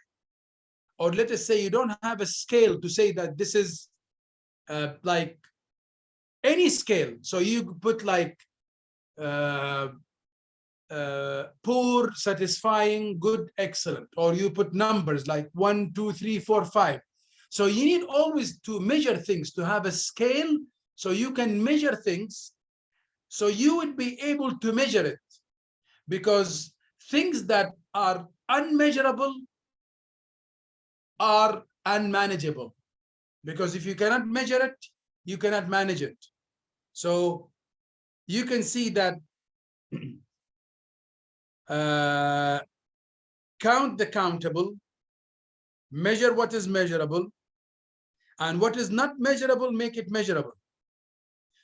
Speaker 1: or let us say you don't have a scale to say that this is like any scale. So you put like poor, satisfying, good, excellent, or you put numbers like 1, 2, 3, 4, 5. So you need always to measure things, to have a scale so you can measure things, so you would be able to measure it, because things that are unmeasurable are unmanageable, because if you cannot measure it, you cannot manage it. So you can see that count the countable, measure what is measurable, and what is not measurable, make it measurable.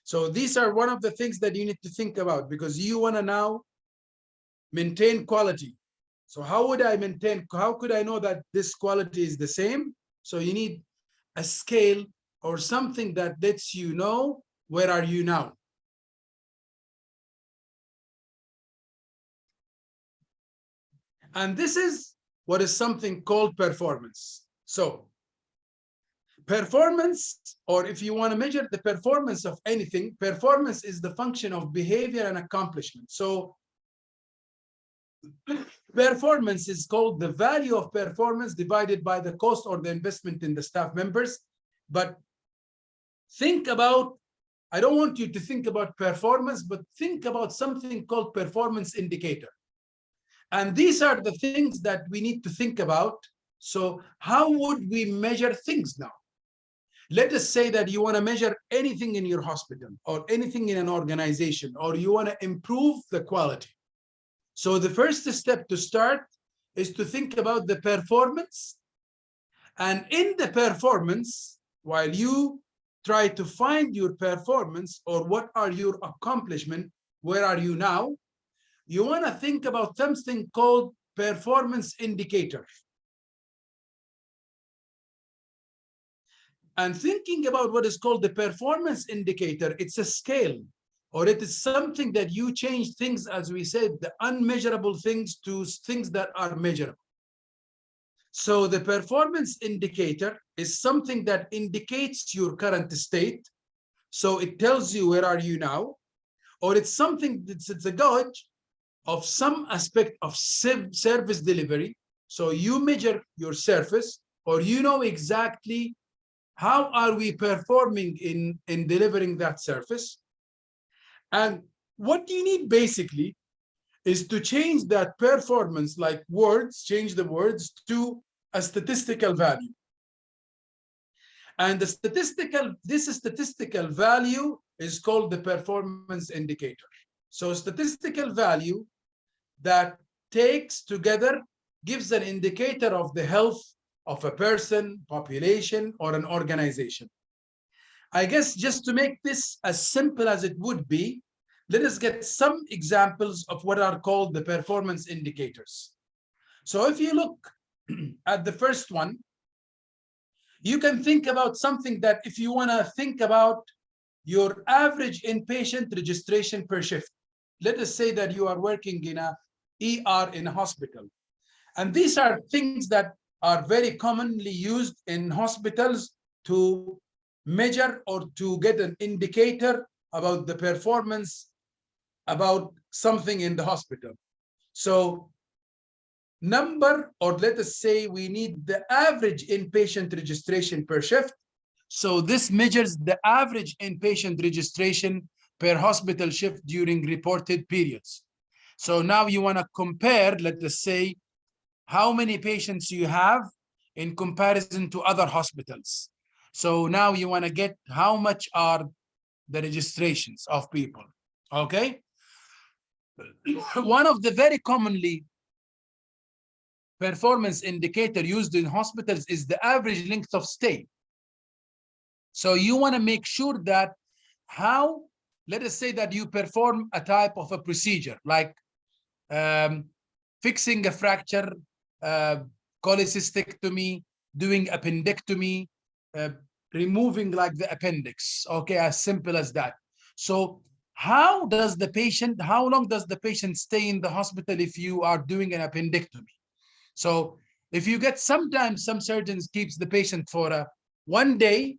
Speaker 1: So these are one of the things that you need to think about, because you want to now maintain quality. So how would I maintain, how could I know that this quality is the same? So you need a scale or something that lets you know where are you now. And this is what is something called performance. So performance, or if you want to measure the performance of anything, performance is the function of behavior and accomplishment. So performance is called the value of performance divided by the cost or the investment in the staff members. But think about, I don't want you to think about performance, but think about something called performance indicator. And these are the things that we need to think about. So how would we measure things now? Let us say that you want to measure anything in your hospital or anything in an organization, or you want to improve the quality. So the first step to start is to think about the performance. And in the performance, while you try to find your performance or what are your accomplishments, where are you now, you want to think about something called performance indicator. And thinking about what is called the performance indicator, it's a scale, or it is something that you change things, as we said, the unmeasurable things to things that are measurable. So the performance indicator is something that indicates your current state. So it tells you where are you now, or it's something that's a gauge of some aspect of service delivery. So you measure your service, or you know exactly how are we performing in delivering that service. And what you need basically is to change that performance, like words, change the words to a statistical value. And this statistical value is called the performance indicator. So statistical value that takes together, gives an indicator of the health of a person, population, or an organization. I guess just to make this as simple as it would be, let us get some examples of what are called the performance indicators. So if you look at the first one, you can think about something that if you want to think about your average inpatient registration per shift. Let us say that you are working in a ER in a hospital. And these are things that are very commonly used in hospitals to measure or to get an indicator about the performance about something in the hospital. So number, or let us say we need the average inpatient registration per shift. So this measures the average inpatient registration per hospital shift during reported periods. So now you want to compare, let us say, how many patients you have in comparison to other hospitals. So now you want to get how much are the registrations of people, okay? One of the very commonly performance indicator used in hospitals is the average length of stay. So you want to make sure that how, let us say that you perform a type of a procedure, like fixing a fracture, cholecystectomy, doing appendectomy, removing like the appendix, okay, as simple as that. So how does the patient, how long does the patient stay in the hospital if you are doing an appendectomy? So if you get, sometimes some surgeons keeps the patient for 1 day,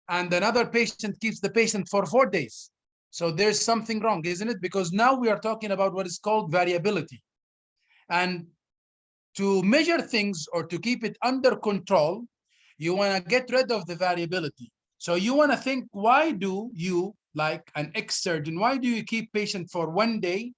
Speaker 1: and another patient keeps the patient for 4 days. So there's something wrong, isn't it? Because now we are talking about what is called variability. And to measure things or to keep it under control, you want to get rid of the variability. So you want to think, why do you, like an ex-surgeon, why do you keep patient for 1 day?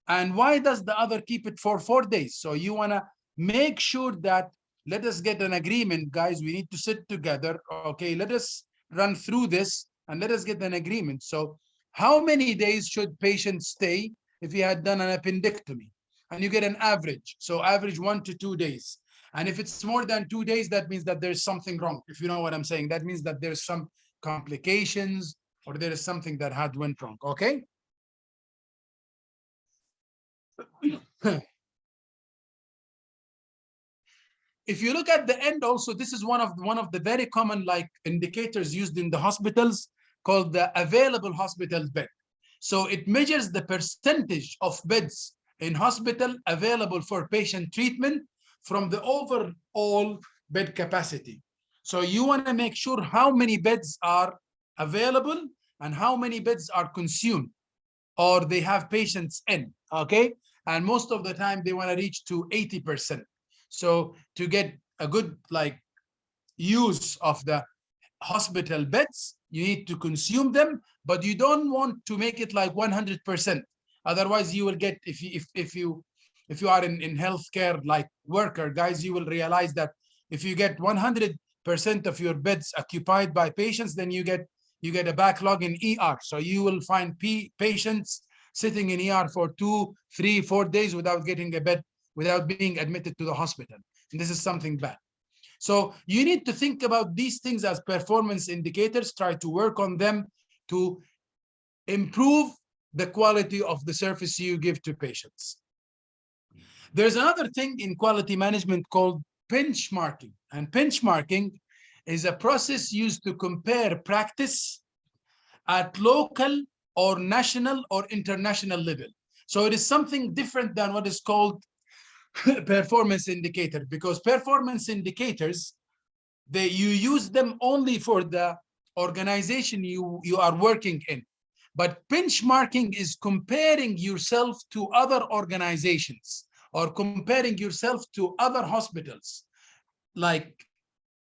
Speaker 1: And why does the other keep it for 4 days? So you want to make sure that, let us get an agreement, guys. We need to sit together. Okay, let us run through this and let us get an agreement. So how many days should patients stay if he had done an appendectomy? And you get an average. So average 1 to 2 days. And if it's more than 2 days, that means that there's something wrong. If you know what I'm saying, that means that there's some complications or there is something that had went wrong. Okay. If you look at the end also, this is one of the very common like indicators used in the hospitals called the available hospital bed. So it measures the percentage of beds in hospital available for patient treatment from the overall bed capacity. So you want to make sure how many beds are available and how many beds are consumed or they have patients in, okay? And most of the time they want to reach to 80%. So to get a good like use of the hospital beds, you need to consume them, but you don't want to make it like 100%. Otherwise, you will get, if you are in healthcare like worker, guys, you will realize that if you get 100% of your beds occupied by patients, then you get a backlog in ER. So you will find patients sitting in ER for 2, 3, 4 days without getting a bed, without being admitted to the hospital. And this is something bad. So you need to think about these things as performance indicators, try to work on them to improve the quality of the service you give to patients. There's another thing in quality management called benchmarking. And benchmarking is a process used to compare practice at local or national or international level. So it is something different than what is called performance indicator, because performance indicators, you use them only for the organization you are working in. But benchmarking is comparing yourself to other organizations or comparing yourself to other hospitals, like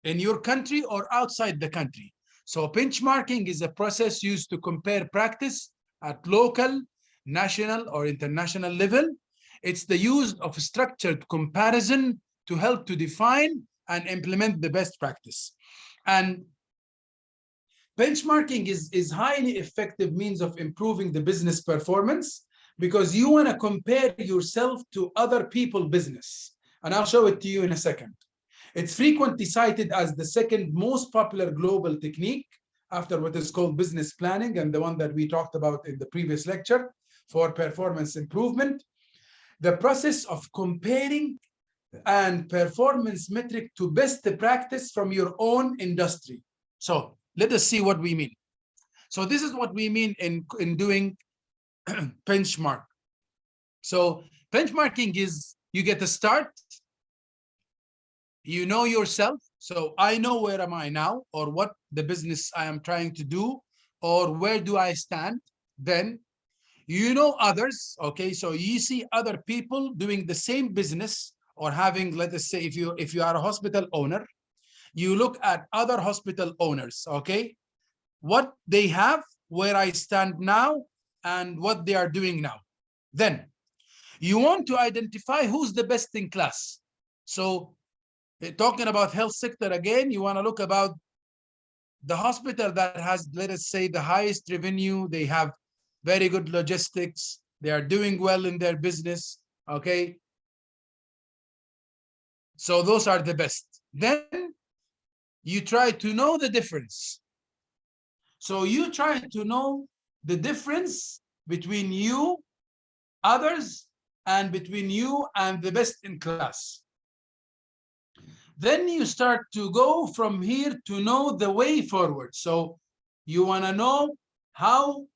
Speaker 1: in your country or outside the country. So benchmarking is a process used to compare practice at local, national, or international level. It's the use of structured comparison to help to define and implement the best practice. And benchmarking is highly effective means of improving the business performance, because you want to compare yourself to other people's business. And I'll show it to you in a second. It's frequently cited as the second most popular global technique after what is called business planning, and the one that we talked about in the previous lecture for performance improvement. The process of comparing and performance metric to best practice from your own industry. So let us see what we mean. So this is what we mean in doing benchmark. So benchmarking is you get a start, you know yourself. So I know where am I now, or what the business I am trying to do, or where do I stand. Then you know others, okay? So you see other people doing the same business or having, let us say, if you are a hospital owner, you look at other hospital owners, okay? What they have, where I stand now, and what they are doing now. Then you want to identify who's the best in class. So talking about health sector again, you want to look about the hospital that has, let us say, the highest revenue, they have very good logistics, they are doing well in their business, okay? So those are the best. Then you try to know the difference. So you try to know the difference between you, others, and between you and the best in class. Then you start to go from here to know the way forward. So you want to know how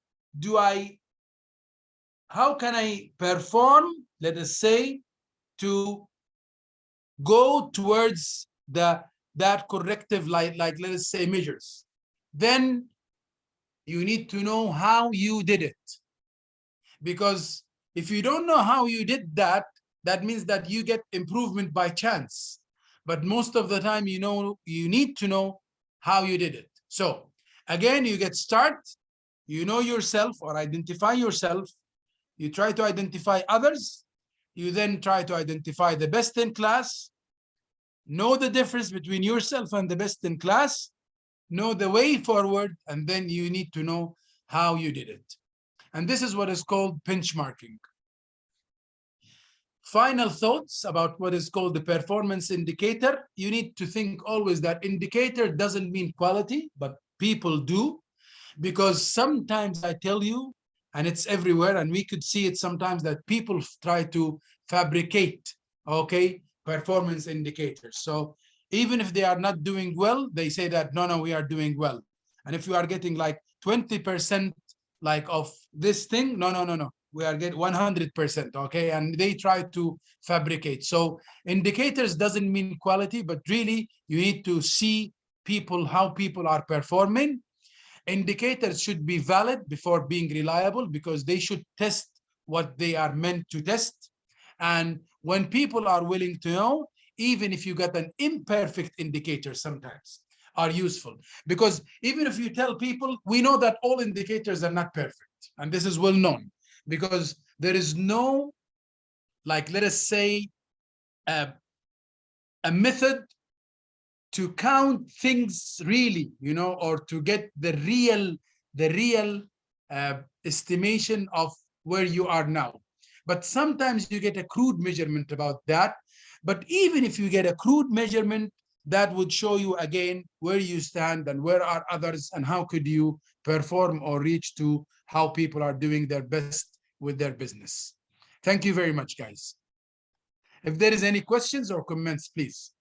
Speaker 1: can I perform, let us say, to go towards that corrective, like let us say measures. Then you need to know how you did it, because if you don't know how you did that, that means that you get improvement by chance. But most of the time, you need to know how you did it. So again, you get start, you know yourself or identify yourself, you try to identify others, you then try to identify the best in class, know the difference between yourself and the best in class, know the way forward, and then you need to know how you did it. And this is what is called benchmarking. Final thoughts about what is called the performance indicator. You need to think always that indicator doesn't mean quality, but people do. because sometimes I tell you, and it's everywhere, and we could see it sometimes that people try to fabricate, okay, performance indicators. So even if they are not doing well, they say that, no, we are doing well. And if you are getting like 20% like of this thing, no, we are getting 100%, okay? And they try to fabricate. So indicators doesn't mean quality, but really you need to see people, how people are performing. Indicators should be valid before being reliable, because they should test what they are meant to test. And when people are willing to know, even if you get an imperfect indicator, sometimes are useful. Because even if you tell people, we know that all indicators are not perfect, and this is well known, because there is no, like, let us say, a method to count things really, you know, or to get the real estimation of where you are now. But sometimes you get a crude measurement about that. But even if you get a crude measurement, that would show you again where you stand and where are others, and how could you perform or reach to how people are doing their best with their business. Thank you very much, guys. If there is any questions or comments, please.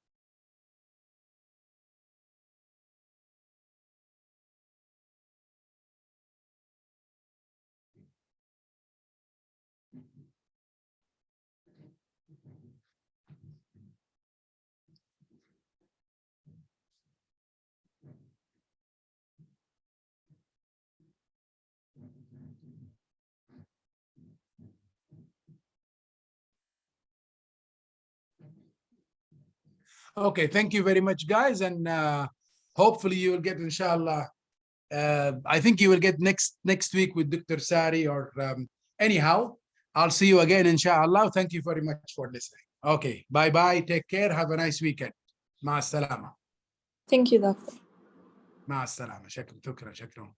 Speaker 1: Okay, thank you very much, guys, and hopefully you will get, inshallah. I think you will get next week with Dr. Sari, or anyhow, I'll see you again, inshallah. Thank you very much for listening. Okay, bye. Take care. Have a nice weekend. مع السلامة.
Speaker 3: Thank you, doctor.
Speaker 1: مع السلامة. شكرا.